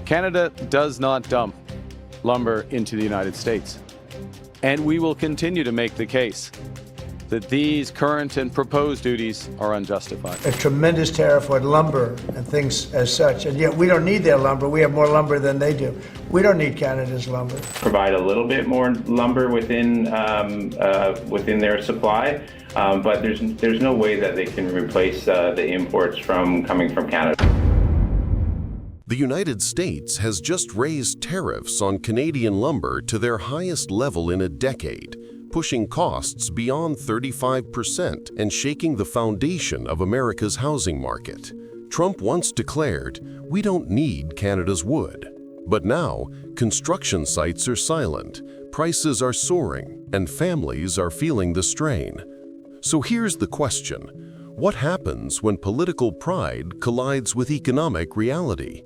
Canada does not dump lumber into the United States. And we will continue to make the case that these current and proposed duties are unjustified. A tremendous tariff on lumber and things as such, and yet we don't need their lumber. We have more lumber than they do. We don't need Canada's lumber. Provide a little bit more lumber within their supply, but there's no way that they can replace the imports coming from Canada. The United States has just raised tariffs on Canadian lumber to their highest level in a decade, pushing costs beyond 35% and shaking the foundation of America's housing market. Trump once declared, "We don't need Canada's wood." But now, construction sites are silent, prices are soaring, and families are feeling the strain. So here's the question: what happens when political pride collides with economic reality?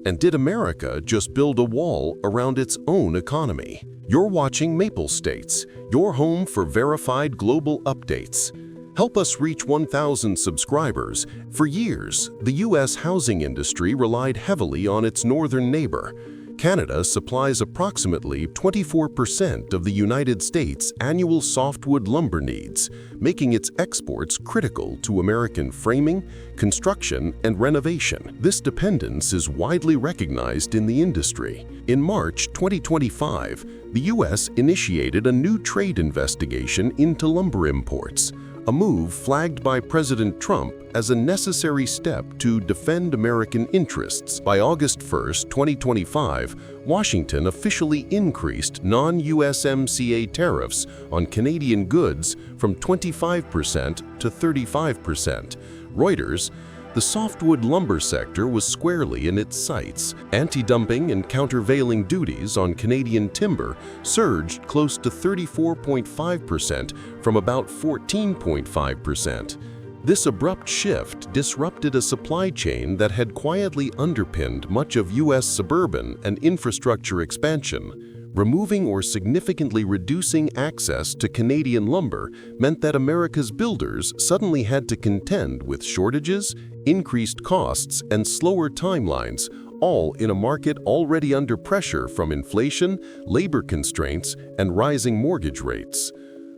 And did America just build a wall around its own economy? You're watching Maple States, your home for verified global updates. Help us reach 1,000 subscribers. For years, the U.S. housing industry relied heavily on its northern neighbor. Canada supplies approximately 24% of the United States' annual softwood lumber needs, making its exports critical to American framing, construction, and renovation. This dependence is widely recognized in the industry. In March 2025, the U.S. initiated a new trade investigation into lumber imports, a move flagged by President Trump as a necessary step to defend American interests. By August 1, 2025, Washington officially increased non-USMCA tariffs on Canadian goods from 25% to 35%. Reuters: the softwood lumber sector was squarely in its sights. Anti-dumping and countervailing duties on Canadian timber surged close to 34.5% from about 14.5%. This abrupt shift disrupted a supply chain that had quietly underpinned much of U.S. suburban and infrastructure expansion. Removing or significantly reducing access to Canadian lumber meant that America's builders suddenly had to contend with shortages, increased costs, and slower timelines, all in a market already under pressure from inflation, labor constraints, and rising mortgage rates.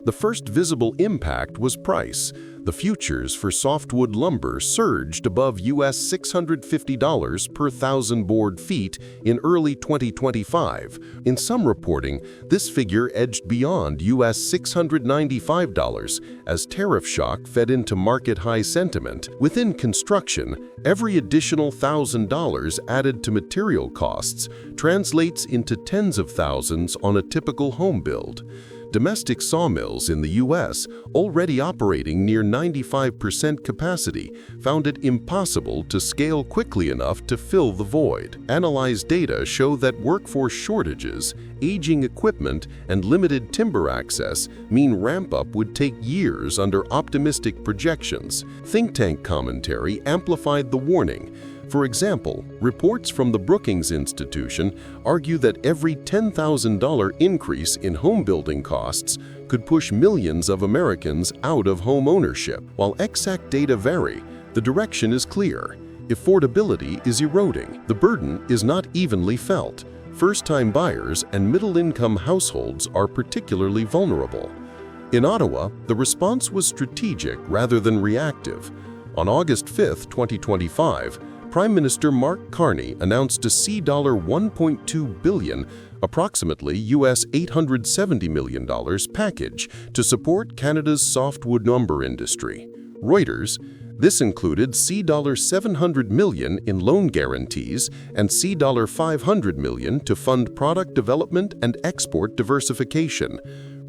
The first visible impact was price. The futures for softwood lumber surged above US $650 per thousand board feet in early 2025. In some reporting, this figure edged beyond US $695 as tariff shock fed into market-high sentiment. Within construction, every additional $1,000 added to material costs translates into tens of thousands on a typical home build. Domestic sawmills in the U.S., already operating near 95% capacity, found it impossible to scale quickly enough to fill the void. Analyzed data show that workforce shortages, aging equipment, and limited timber access mean ramp-up would take years under optimistic projections. Think tank commentary amplified the warning. For example, reports from the Brookings Institution argue that every $10,000 increase in home building costs could push millions of Americans out of home ownership. While exact data vary, the direction is clear. Affordability is eroding. The burden is not evenly felt. First-time buyers and middle-income households are particularly vulnerable. In Ottawa, the response was strategic rather than reactive. On August 5, 2025, Prime Minister Mark Carney announced a $1.2 billion, approximately US $870 million package to support Canada's softwood lumber industry. Reuters: this included $700 million in loan guarantees and $500 million to fund product development and export diversification.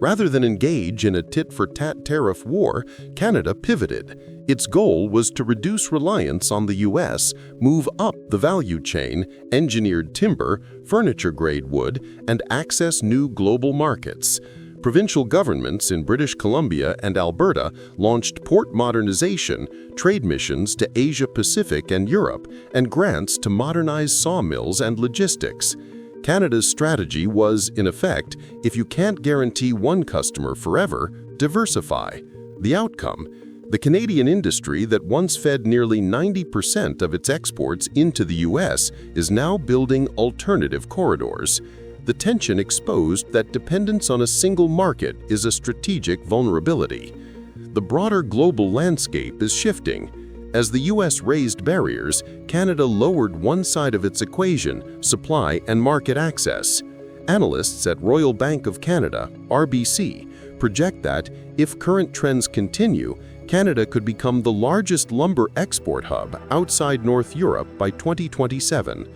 Rather than engage in a tit-for-tat tariff war, Canada pivoted. Its goal was to reduce reliance on the U.S., move up the value chain, engineered timber, furniture-grade wood, and access new global markets. Provincial governments in British Columbia and Alberta launched port modernization, trade missions to Asia-Pacific and Europe, and grants to modernize sawmills and logistics. Canada's strategy was, in effect, if you can't guarantee one customer forever, diversify. The outcome? The Canadian industry that once fed nearly 90% of its exports into the U.S. is now building alternative corridors. The tension exposed that dependence on a single market is a strategic vulnerability. The broader global landscape is shifting. As the U.S. raised barriers, Canada lowered one side of its equation, supply and market access. Analysts at Royal Bank of Canada, RBC, project that, if current trends continue, Canada could become the largest lumber export hub outside North Europe by 2027.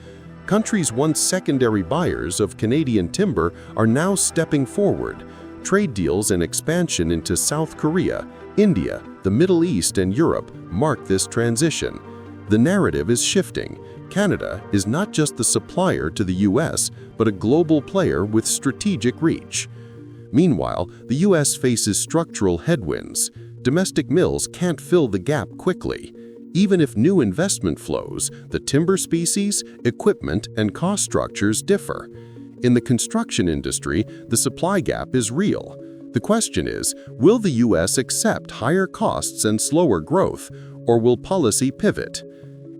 Countries once secondary buyers of Canadian timber are now stepping forward. Trade deals and expansion into South Korea, India, the Middle East, and Europe mark this transition. The narrative is shifting. Canada is not just the supplier to the U.S., but a global player with strategic reach. Meanwhile, the U.S. faces structural headwinds. Domestic mills can't fill the gap quickly. Even if new investment flows, the timber species, equipment, and cost structures differ. In the construction industry, the supply gap is real. The question is, will the U.S. accept higher costs and slower growth, or will policy pivot?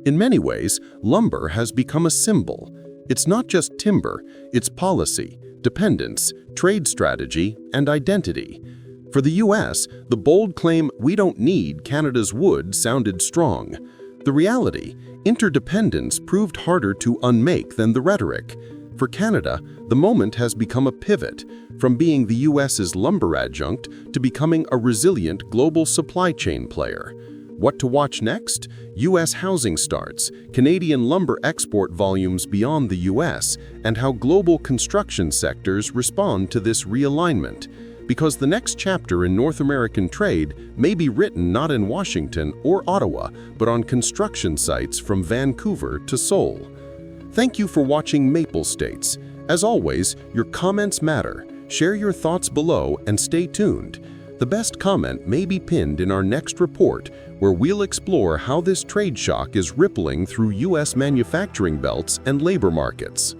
In many ways, lumber has become a symbol. It's not just timber, it's policy, dependence, trade strategy, and identity. For the U.S., the bold claim, "We don't need Canada's wood," sounded strong. The reality, interdependence proved harder to unmake than the rhetoric. For Canada, the moment has become a pivot, from being the U.S.'s lumber adjunct to becoming a resilient global supply chain player. What to watch next? U.S. housing starts, Canadian lumber export volumes beyond the U.S., and how global construction sectors respond to this realignment. Because the next chapter in North American trade may be written not in Washington or Ottawa, but on construction sites from Vancouver to Seoul. Thank you for watching Maple States. As always, your comments matter. Share your thoughts below and stay tuned. The best comment may be pinned in our next report, where we'll explore how this trade shock is rippling through U.S. manufacturing belts and labor markets.